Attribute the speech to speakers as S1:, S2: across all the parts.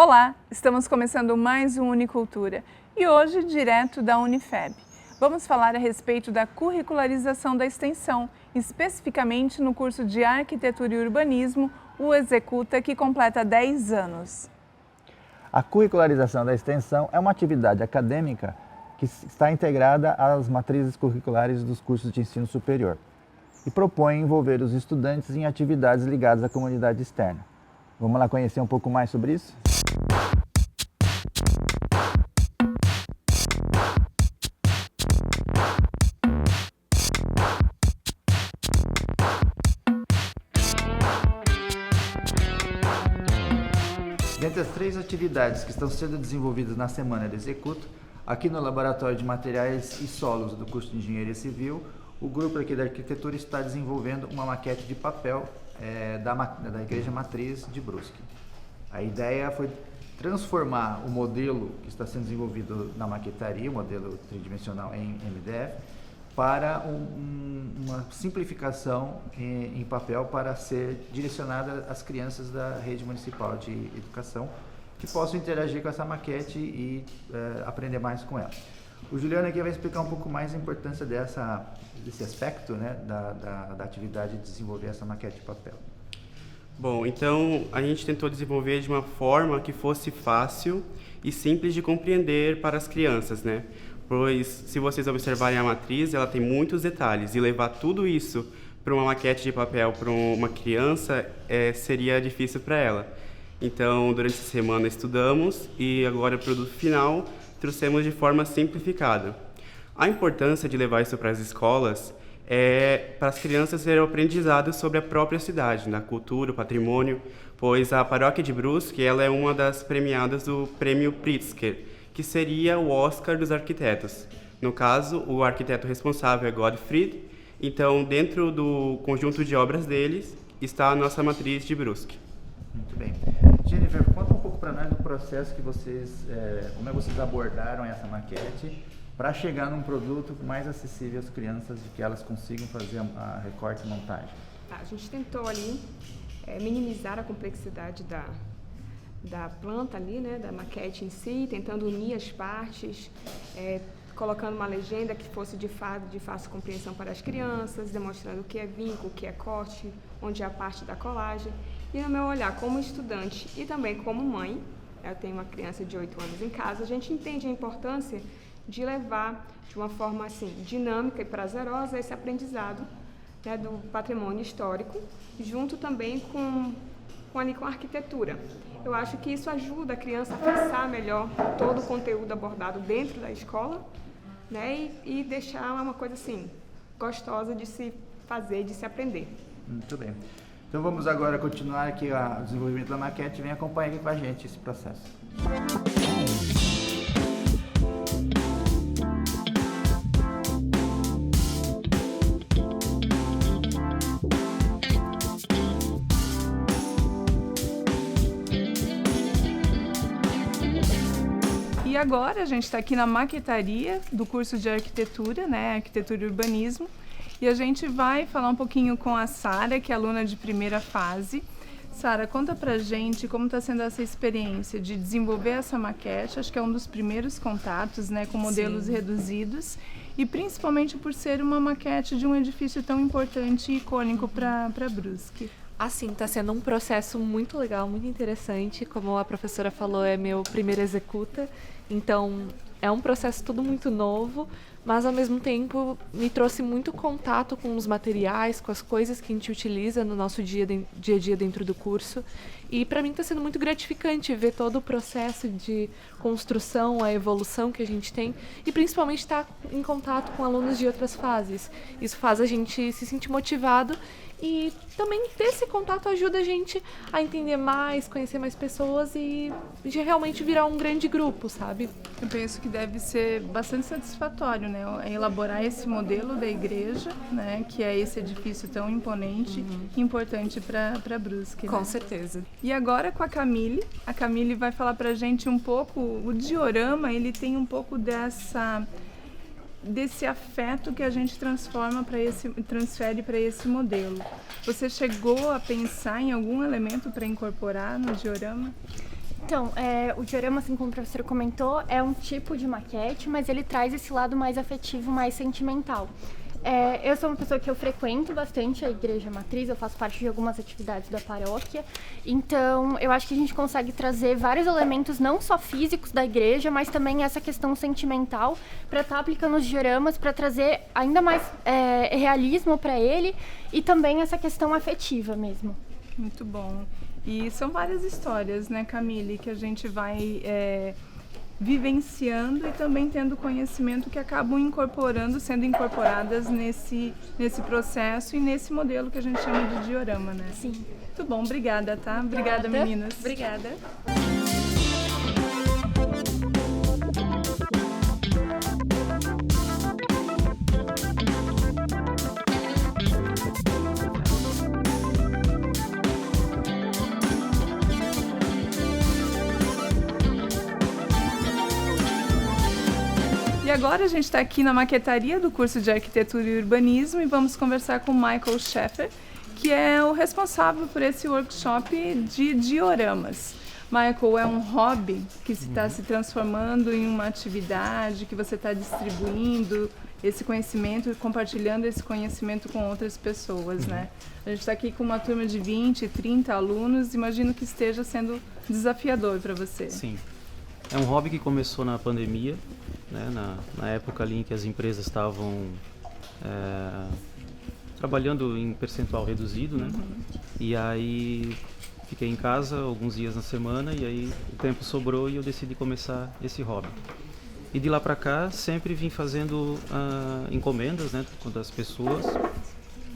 S1: Olá, estamos começando mais um Unicultura e hoje direto da Unifeb. Vamos falar a respeito da curricularização da extensão, especificamente no curso de Arquitetura e Urbanismo, o Executa, que completa 10 anos.
S2: A curricularização da extensão é uma atividade acadêmica que está integrada às matrizes curriculares dos cursos de ensino superior e propõe envolver os estudantes em atividades ligadas à comunidade externa. Vamos lá conhecer um pouco mais sobre isso? Dentre as 3 atividades que estão sendo desenvolvidas na Semana do Executa, aqui no Laboratório de Materiais e Solos do curso de Engenharia Civil, o grupo aqui da Arquitetura está desenvolvendo uma maquete de papel da Igreja Matriz de Brusque. A ideia foi transformar o modelo que está sendo desenvolvido na maquetaria, o modelo tridimensional em MDF, para uma simplificação em papel para ser direcionada às crianças da rede municipal de educação, que possam interagir com essa maquete e aprender mais com ela. O Juliano aqui vai explicar um pouco mais a importância desse aspecto, né, da atividade de desenvolver essa maquete de papel.
S3: Bom, então a gente tentou desenvolver de uma forma que fosse fácil e simples de compreender para as crianças, né? Pois, se vocês observarem a matriz, ela tem muitos detalhes e levar tudo isso para uma maquete de papel para uma criança seria difícil para ela. Então, durante a semana estudamos e agora o produto final trouxemos de forma simplificada. A importância de levar isso para as escolas é para as crianças terem o aprendizado sobre a própria cidade, da cultura, o patrimônio, pois a Paróquia de Brusque ela é uma das premiadas do Prêmio Pritzker, que seria o Oscar dos arquitetos. No caso, o arquiteto responsável é Gottfried, então dentro do conjunto de obras deles está a nossa matriz de Brusque.
S2: Muito bem. Jennifer, conta um pouco para nós do processo que como vocês abordaram essa maquete para chegar num produto mais acessível às crianças e que elas consigam fazer a recorte e montagem.
S4: A gente tentou ali minimizar a complexidade da planta ali, né, da maquete em si, tentando unir as partes, colocando uma legenda que fosse de fácil compreensão para as crianças, demonstrando o que é vínculo, o que é corte, onde é a parte da colagem. E no meu olhar como estudante e também como mãe, eu tenho uma criança de 8 anos em casa, a gente entende a importância de levar de uma forma assim, dinâmica e prazerosa esse aprendizado, né, do patrimônio histórico, junto também com a arquitetura. Eu acho que isso ajuda a criança a fixar melhor todo o conteúdo abordado dentro da escola, né, e deixar uma coisa assim, gostosa de se fazer, de se aprender.
S2: Muito bem. Então vamos agora continuar aqui o desenvolvimento da maquete. Vem acompanhar aqui com a gente esse processo.
S1: E agora a gente está aqui na maquetaria do curso de Arquitetura, né, Arquitetura e Urbanismo, e a gente vai falar um pouquinho com a Sara, que é aluna de primeira fase. Sara, conta pra gente como está sendo essa experiência de desenvolver essa maquete. Acho que é um dos primeiros contatos, né, com modelos
S5: Sim.
S1: reduzidos, e principalmente por ser uma maquete de um edifício tão importante e icônico para Brusque.
S5: Assim, está sendo um processo muito legal, muito interessante. Como a professora falou, é meu primeiro Executa, então é um processo tudo muito novo, mas ao mesmo tempo me trouxe muito contato com os materiais, com as coisas que a gente utiliza no nosso dia a dia dentro do curso. E para mim está sendo muito gratificante ver todo o processo de construção, a evolução que a gente tem e principalmente estar em contato com alunos de outras fases. Isso faz a gente se sentir motivado e também ter esse contato ajuda a gente a entender mais, conhecer mais pessoas e de realmente virar um grande grupo, sabe?
S1: Eu penso que deve ser bastante satisfatório, né, elaborar esse modelo da igreja, né, que é esse edifício tão imponente e importante para Brusque.
S5: Com
S1: né?
S5: certeza.
S1: E agora com a Camille vai falar pra gente um pouco, o diorama, ele tem um pouco desse afeto que a gente transfere para esse modelo. Você chegou a pensar em algum elemento para incorporar no diorama?
S6: Então, o diorama, assim como o professor comentou, é um tipo de maquete, mas ele traz esse lado mais afetivo, mais sentimental. Eu sou uma pessoa que eu frequento bastante a igreja matriz, eu faço parte de algumas atividades da paróquia, então eu acho que a gente consegue trazer vários elementos, não só físicos da igreja, mas também essa questão sentimental, para estar aplicando os dioramas, para trazer ainda mais realismo para ele e também essa questão afetiva mesmo.
S1: Muito bom. E são várias histórias, né, Camille, que a gente vai vivenciando e também tendo conhecimento que acabam sendo incorporadas nesse processo e nesse modelo que a gente chama de diorama, né?
S6: Sim.
S1: Muito bom, obrigada, tá? Obrigada, meninas.
S6: Obrigada.
S1: E agora a gente está aqui na maquetaria do curso de Arquitetura e Urbanismo e vamos conversar com o Michael Scheffer, que é o responsável por esse workshop de dioramas. Michael, é um hobby que está se transformando em uma atividade, que você está distribuindo esse conhecimento, compartilhando esse conhecimento com outras pessoas, né? A gente está aqui com uma turma de 20, 30 alunos, imagino que esteja sendo desafiador para você.
S7: Sim. É um hobby que começou na pandemia, né, na época ali em que as empresas estavam trabalhando em percentual reduzido, né? E aí fiquei em casa alguns dias na semana e aí o tempo sobrou e eu decidi começar esse hobby. E de lá para cá sempre vim fazendo encomendas, né, das pessoas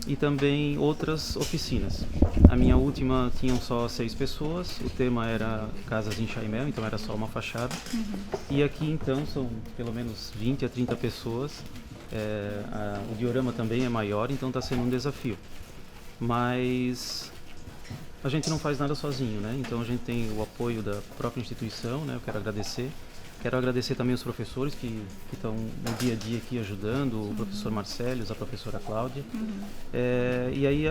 S7: e também outras oficinas. A minha última tinham só 6 pessoas, o tema era casas em Chaimel, então era só uma fachada. E aqui então são pelo menos 20 a 30 pessoas. O diorama também é maior, então está sendo um desafio. Mas a gente não faz nada sozinho, né? Então a gente tem o apoio da própria instituição, né? Eu quero agradecer. Quero agradecer também os professores que estão no dia a dia aqui ajudando, o professor Marcelo, a professora Cláudia. E aí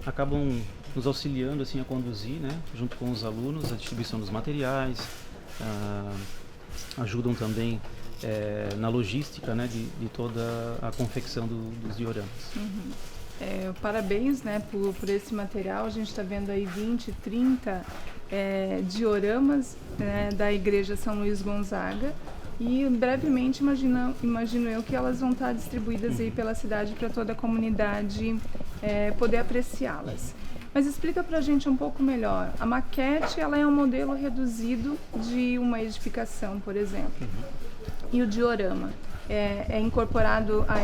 S7: acabam nos auxiliando assim, a conduzir, né, junto com os alunos, a distribuição dos materiais, ajudam também na logística, né, de toda a confecção dos dioramas.
S1: Parabéns, né, por esse material. A gente está vendo aí 20, 30 dioramas, né, da Igreja São Luís Gonzaga e brevemente imagino eu que elas vão estar distribuídas aí pela cidade para toda a comunidade poder apreciá-las. Mas explica para a gente um pouco melhor. A maquete, ela é um modelo reduzido de uma edificação, por exemplo. E o diorama? É incorporado a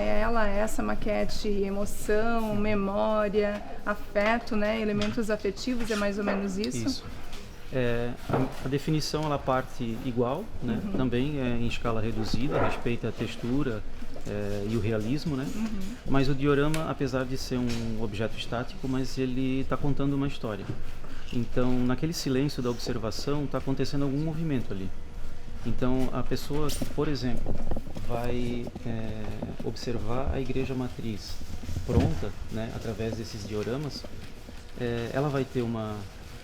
S1: essa maquete, emoção, memória, afeto, né? Elementos afetivos, é mais ou menos isso?
S7: Isso. A definição ela parte igual, né? Também em escala reduzida, respeita a textura e o realismo, né? Mas o diorama, apesar de ser um objeto estático, mas ele está contando uma história. Então, naquele silêncio da observação, está acontecendo algum movimento ali. Então, a pessoa que, por exemplo, vai observar a igreja matriz pronta, né, através desses dioramas, ela vai ter uma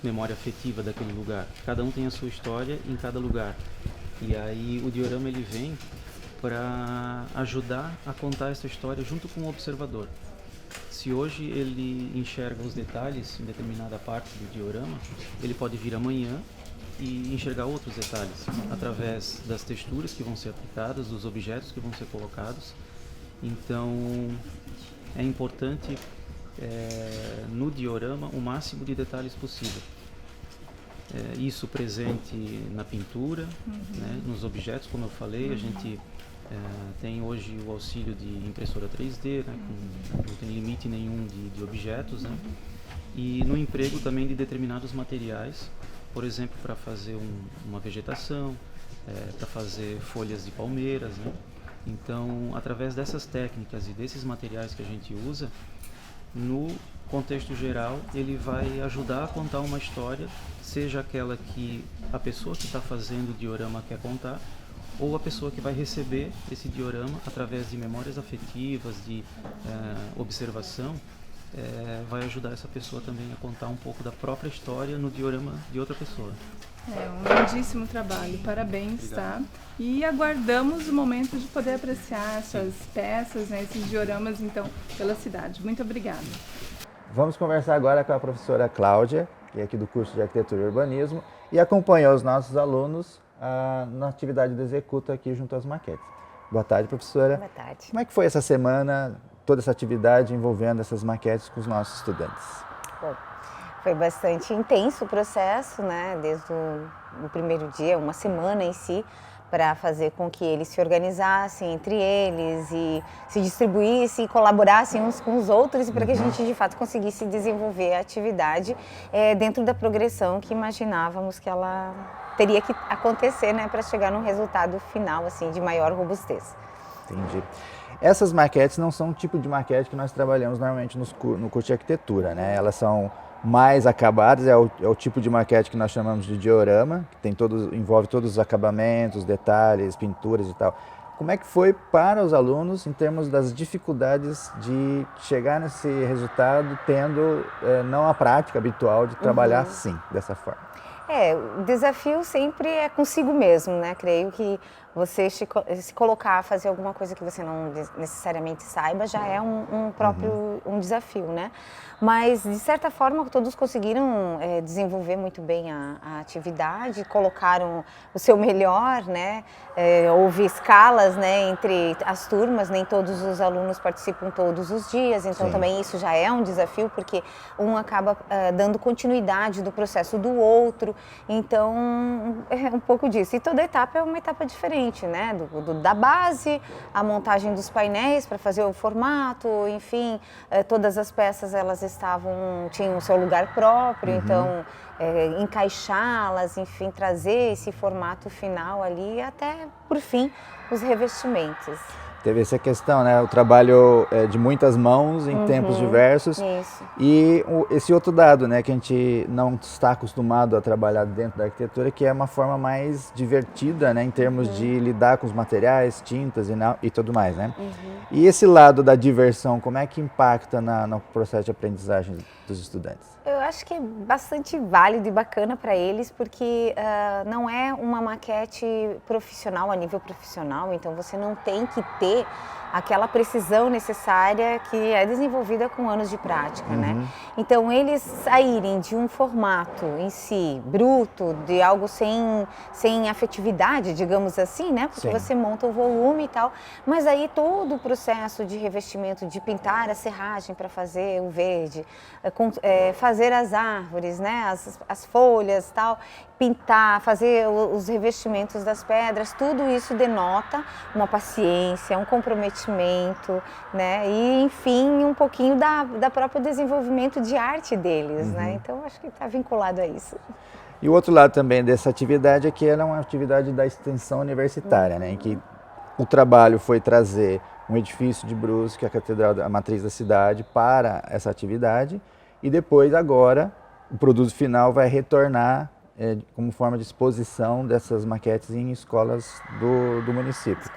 S7: memória afetiva daquele lugar. Cada um tem a sua história em cada lugar. E aí o diorama ele vem para ajudar a contar essa história junto com o observador. Se hoje ele enxerga os detalhes em determinada parte do diorama, ele pode vir amanhã e enxergar outros detalhes através das texturas que vão ser aplicadas, dos objetos que vão ser colocados. Então é importante no diorama o máximo de detalhes possível. Isso presente na pintura, né, nos objetos, como eu falei, a gente tem hoje o auxílio de impressora 3D, né, não tem limite nenhum de objetos, né, e no emprego também de determinados materiais, por exemplo, para fazer uma vegetação, para fazer folhas de palmeiras, né. Então, através dessas técnicas e desses materiais que a gente usa, no contexto geral, ele vai ajudar a contar uma história, seja aquela que a pessoa que está fazendo o diorama quer contar, ou a pessoa que vai receber esse diorama através de memórias afetivas, de observação, vai ajudar essa pessoa também a contar um pouco da própria história no diorama de outra pessoa.
S1: É um lindíssimo trabalho, parabéns, tá? E aguardamos o momento de poder apreciar essas peças, né, esses dioramas, então, pela cidade. Muito obrigada.
S2: Vamos conversar agora com a professora Cláudia, que é aqui do curso de Arquitetura e Urbanismo, e acompanhou os nossos alunos na atividade do Executa aqui junto às maquetes. Boa tarde, professora.
S8: Boa tarde.
S2: Como é que foi essa semana, toda essa atividade envolvendo essas maquetes com os nossos estudantes?
S8: Bom, foi bastante intenso o processo, né? Desde o primeiro dia, uma semana em si, para fazer com que eles se organizassem entre eles e se distribuíssem e colaborassem uns com os outros, e para que a gente de fato conseguisse desenvolver a atividade dentro da progressão que imaginávamos que ela teria que acontecer, né, para chegar num resultado final assim de maior robustez.
S2: Entendi. Essas maquetes não são o tipo de maquete que nós trabalhamos normalmente no curso de arquitetura, né? Elas são mais acabadas, é o tipo de maquete que nós chamamos de diorama, que envolve todos os acabamentos, detalhes, pinturas e tal. Como é que foi para os alunos em termos das dificuldades de chegar nesse resultado tendo não a prática habitual de trabalhar assim, dessa forma?
S8: O desafio sempre é consigo mesmo, né? Creio que você se colocar a fazer alguma coisa que você não necessariamente saiba já é um próprio desafio, né? Mas, de certa forma, todos conseguiram desenvolver muito bem a atividade, colocaram o seu melhor, né? Houve escalas, né, entre as turmas, nem todos os alunos participam todos os dias, então também isso já é um desafio, porque um acaba dando continuidade do processo do outro, então é um pouco disso. E toda etapa é uma etapa diferente, né? Da base, a montagem dos painéis para fazer o formato, enfim, todas as peças elas tinham o seu lugar próprio, então encaixá-las, enfim, trazer esse formato final ali até, por fim, os revestimentos.
S2: Teve essa questão, né? O trabalho de muitas mãos em tempos diversos.
S8: Isso.
S2: E esse outro dado, né, que a gente não está acostumado a trabalhar dentro da arquitetura, que é uma forma mais divertida, né, em termos de lidar com os materiais, tintas e tudo mais, né? E esse lado da diversão, como é que impacta no processo de aprendizagem dos estudantes?
S8: Eu acho que é bastante válido e bacana para eles, porque não é uma maquete profissional, a nível profissional, então você não tem que ter aquela precisão necessária que é desenvolvida com anos de prática, né? Então, eles saírem de um formato em si, bruto, de algo sem afetividade, digamos assim, né? Porque você monta o volume e tal, mas aí todo o processo de revestimento, de pintar a serragem para fazer o verde, fazer as árvores, né? As folhas e tal, pintar, fazer os revestimentos das pedras, tudo isso denota uma paciência, um comprometimento, né? E, enfim, um pouquinho da próprio desenvolvimento de arte deles, né? Então, acho que está vinculado a isso.
S2: E o outro lado também dessa atividade é que ela é uma atividade da extensão universitária, né? Em que o trabalho foi trazer um edifício de Brusque, a catedral, a matriz da cidade, para essa atividade, e depois, agora, o produto final vai retornar como forma de exposição dessas maquetes em escolas do município.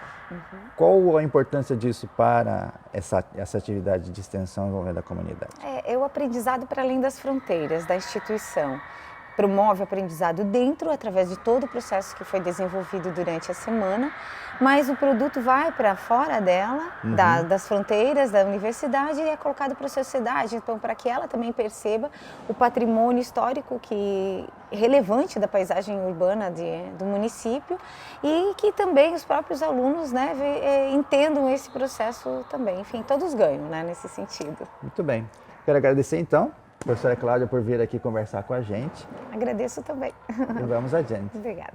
S2: Qual a importância disso para essa atividade de extensão envolvendo a comunidade?
S8: É o aprendizado para além das fronteiras da instituição. Promove o aprendizado dentro, através de todo o processo que foi desenvolvido durante a semana, mas o produto vai para fora dela, das fronteiras da universidade, e é colocado para a sociedade, então para que ela também perceba o patrimônio histórico relevante da paisagem urbana do município, e que também os próprios alunos, né, entendam esse processo também. Enfim, todos ganham, né, nesse sentido.
S2: Muito bem. Quero agradecer então, professora Cláudia, por vir aqui conversar com a gente.
S8: Agradeço também.
S2: E vamos adiante.
S8: Obrigada.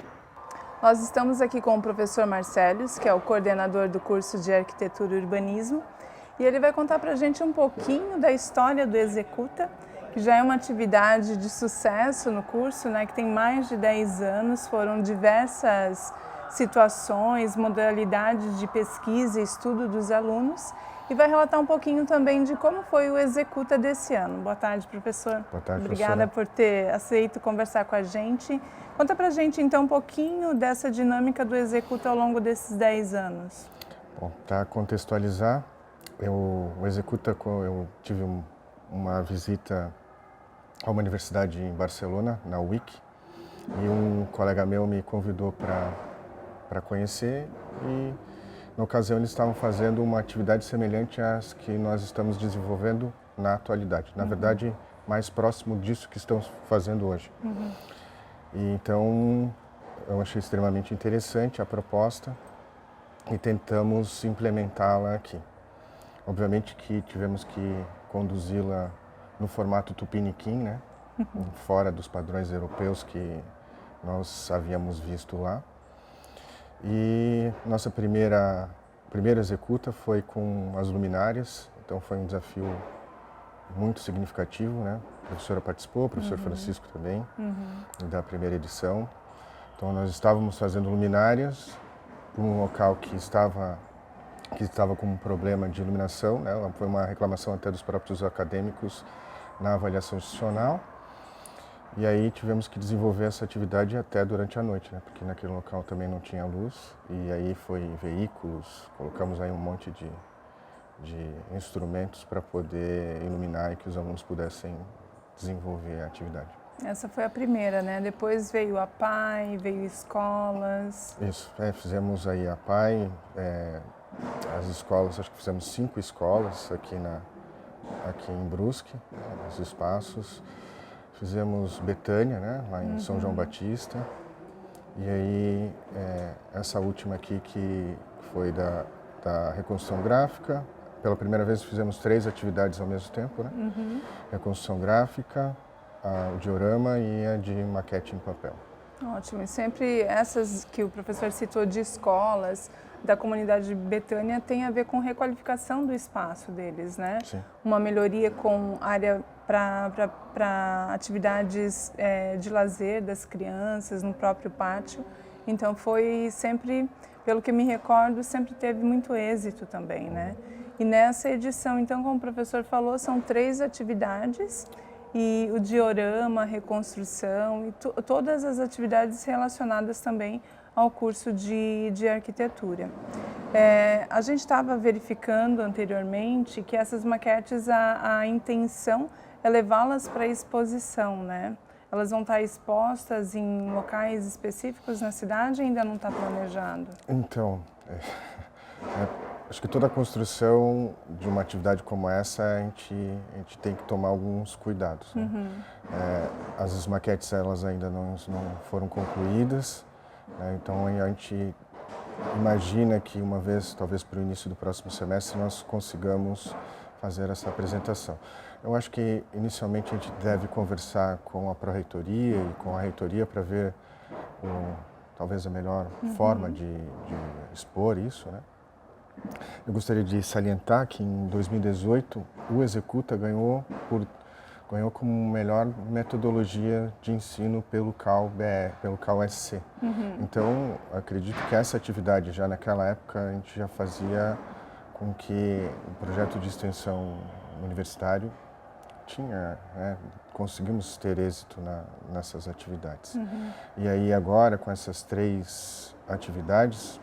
S1: Nós estamos aqui com o professor Marcélios, que é o coordenador do curso de Arquitetura e Urbanismo, e ele vai contar para a gente um pouquinho da história do Executa, que já é uma atividade de sucesso no curso, né, que tem mais de 10 anos, foram diversas situações, modalidades de pesquisa e estudo dos alunos, e vai relatar um pouquinho também de como foi o Executa desse ano. Boa tarde, professor.
S9: Boa tarde,
S1: Obrigada por ter aceito conversar com a gente. Conta pra gente então um pouquinho dessa dinâmica do Executa ao longo desses 10 anos.
S9: Bom, para contextualizar, o Executa, eu tive uma visita a uma universidade em Barcelona, na UIC, e um colega meu me convidou para conhecer e, na ocasião, eles estavam fazendo uma atividade semelhante às que nós estamos desenvolvendo na atualidade. Na verdade, mais próximo disso que estamos fazendo hoje. E, então, eu achei extremamente interessante a proposta e tentamos implementá-la aqui. Obviamente que tivemos que conduzi-la no formato tupiniquim, né? Fora dos padrões europeus que nós havíamos visto lá. E nossa primeira executa foi com as luminárias, então foi um desafio muito significativo, né? A professora participou, o professor Francisco também, da primeira edição. Então nós estávamos fazendo luminárias para um local que estava com um problema de iluminação, né? Foi uma reclamação até dos próprios acadêmicos na avaliação institucional. E aí tivemos que desenvolver essa atividade até durante a noite, né? Porque naquele local também não tinha luz. E aí foi veículos, colocamos aí um monte de instrumentos para poder iluminar e que os alunos pudessem desenvolver a atividade.
S1: Essa foi a primeira, né? Depois veio a PAI, veio escolas.
S9: Isso, fizemos aí a PAI, as escolas, acho que fizemos 5 escolas aqui em Brusque, né, nos espaços. Fizemos Betânia, né, lá em São João Batista. E aí, essa última aqui que foi da reconstrução gráfica. Pela primeira vez fizemos 3 atividades ao mesmo tempo, né? Reconstrução gráfica, o diorama e a de maquete em papel.
S1: Ótimo. E sempre essas que o professor citou de escolas, da comunidade de Betânia, tem a ver com requalificação do espaço deles, né?
S9: Sim.
S1: Uma melhoria com área para atividades de lazer das crianças no próprio pátio. Então foi sempre, pelo que me recordo, sempre teve muito êxito também, né? E nessa edição, então, como o professor falou, são 3 atividades e o diorama, a reconstrução e todas as atividades relacionadas também ao curso de arquitetura. A gente estava verificando anteriormente que essas maquetes, a intenção é levá-las para exposição, né? Elas vão estar expostas em locais específicos na cidade ou ainda não está planejado?
S9: Então, acho que toda a construção de uma atividade como essa, a gente tem que tomar alguns cuidados. Né? As maquetes elas ainda não foram concluídas, né? Então a gente imagina que uma vez, talvez para o início do próximo semestre, nós consigamos fazer essa apresentação. Eu acho que inicialmente a gente deve conversar com a Pró-Reitoria e com a Reitoria para ver talvez a melhor forma de expor isso, né? Eu gostaria de salientar que em 2018 o Executa ganhou como melhor metodologia de ensino pelo CAU-SC. Então, acredito que essa atividade já naquela época a gente já fazia com que o projeto de extensão universitário conseguimos ter êxito nessas atividades. E aí agora com essas 3 atividades,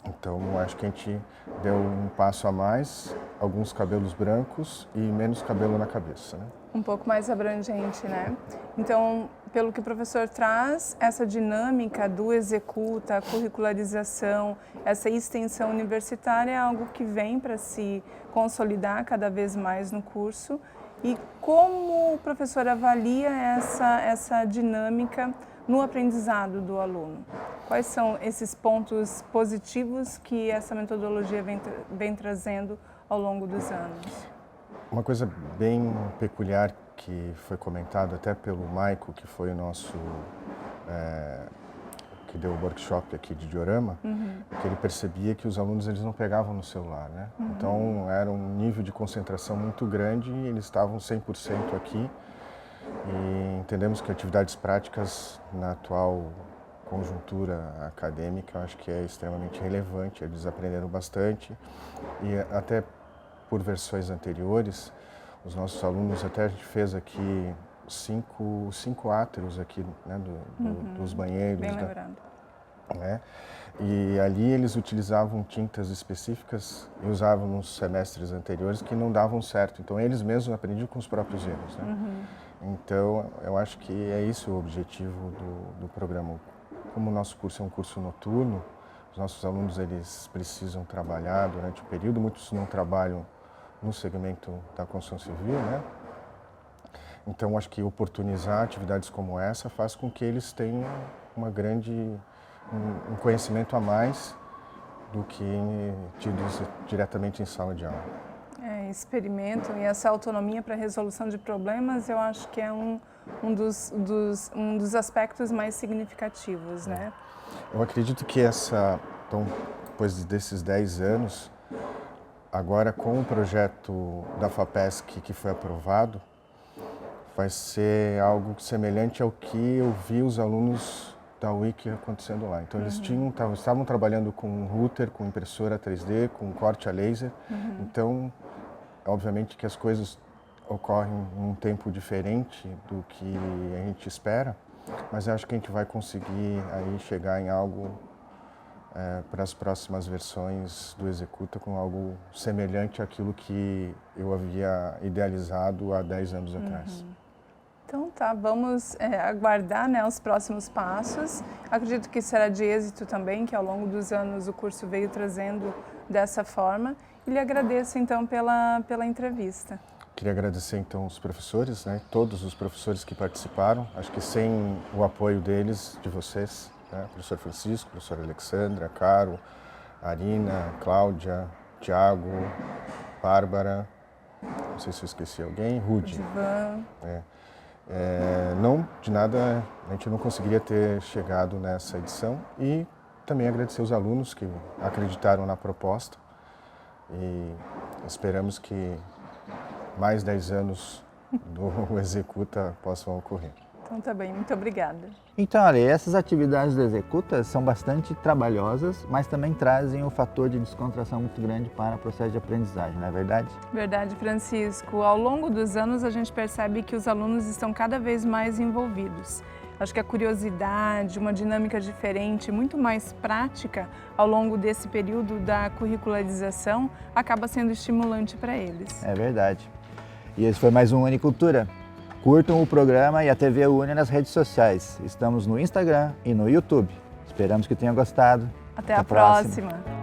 S9: então, acho que a gente deu um passo a mais, alguns cabelos brancos e menos cabelo na cabeça, né?
S1: Um pouco mais abrangente, né? Então, pelo que o professor traz, essa dinâmica do Executa, a curricularização, essa extensão universitária é algo que vem para se consolidar cada vez mais no curso. E como o professor avalia essa dinâmica no aprendizado do aluno? Quais são esses pontos positivos que essa metodologia vem trazendo ao longo dos anos?
S9: Uma coisa bem peculiar que foi comentado até pelo Maico, que foi o nosso que deu o workshop aqui de diorama, que ele percebia que os alunos eles não pegavam no celular, né? Então era um nível de concentração muito grande e eles estavam 100% aqui. E entendemos que atividades práticas na atual conjuntura acadêmica, eu acho que é extremamente relevante, eles aprenderam bastante e até por versões anteriores, os nossos alunos, até a gente fez aqui 5 átrios aqui, né, dos banheiros.
S1: Bem lembrado.
S9: né? E ali eles utilizavam tintas específicas e usavam nos semestres anteriores que não davam certo. Então eles mesmos aprendiam com os próprios erros, né? Então eu acho que é isso o objetivo do programa. Como o nosso curso é um curso noturno, os nossos alunos eles precisam trabalhar durante o período, muitos não trabalham no segmento da construção civil, né? Então acho que oportunizar atividades como essa faz com que eles tenham um conhecimento a mais do que tidos diretamente em sala de aula.
S1: Experimentam e essa autonomia para a resolução de problemas, eu acho que é um dos aspectos mais significativos, né?
S9: Eu acredito que então, depois desses 10 anos, agora com o projeto da FAPESC que foi aprovado, vai ser algo semelhante ao que eu vi os alunos da UIC acontecendo lá. Então eles estavam trabalhando com router, com impressora 3D, com corte a laser. Então, obviamente que as coisas ocorrem em um tempo diferente do que a gente espera, mas eu acho que a gente vai conseguir aí chegar em algo para as próximas versões do Executa com algo semelhante àquilo que eu havia idealizado há 10 anos atrás.
S1: Então tá, vamos aguardar, né, os próximos passos. Acredito que será de êxito também, que ao longo dos anos o curso veio trazendo dessa forma. E lhe agradeço então pela entrevista.
S9: Queria agradecer então os professores, né, todos os professores que participaram. Acho que sem o apoio deles, de vocês, né, professor Francisco, professora Alexandra, Caro, Arina, Cláudia, Tiago, Bárbara, não sei se eu esqueci alguém, Rudy. Não, de nada, a gente não conseguiria ter chegado nessa edição e também agradecer os alunos que acreditaram na proposta e esperamos que mais 10 anos do Executa possam ocorrer.
S1: Então tá bem, muito obrigada.
S2: Então, olha, essas atividades do Executa são bastante trabalhosas, mas também trazem um fator de descontração muito grande para o processo de aprendizagem, não é verdade?
S1: Verdade, Francisco. Ao longo dos anos a gente percebe que os alunos estão cada vez mais envolvidos. Acho que a curiosidade, uma dinâmica diferente, muito mais prática ao longo desse período da curricularização acaba sendo estimulante para eles.
S2: É verdade. E esse foi mais um Unicultura. Curtam o programa e a TV Uni nas redes sociais. Estamos no Instagram e no YouTube. Esperamos que tenham gostado.
S1: Até a próxima.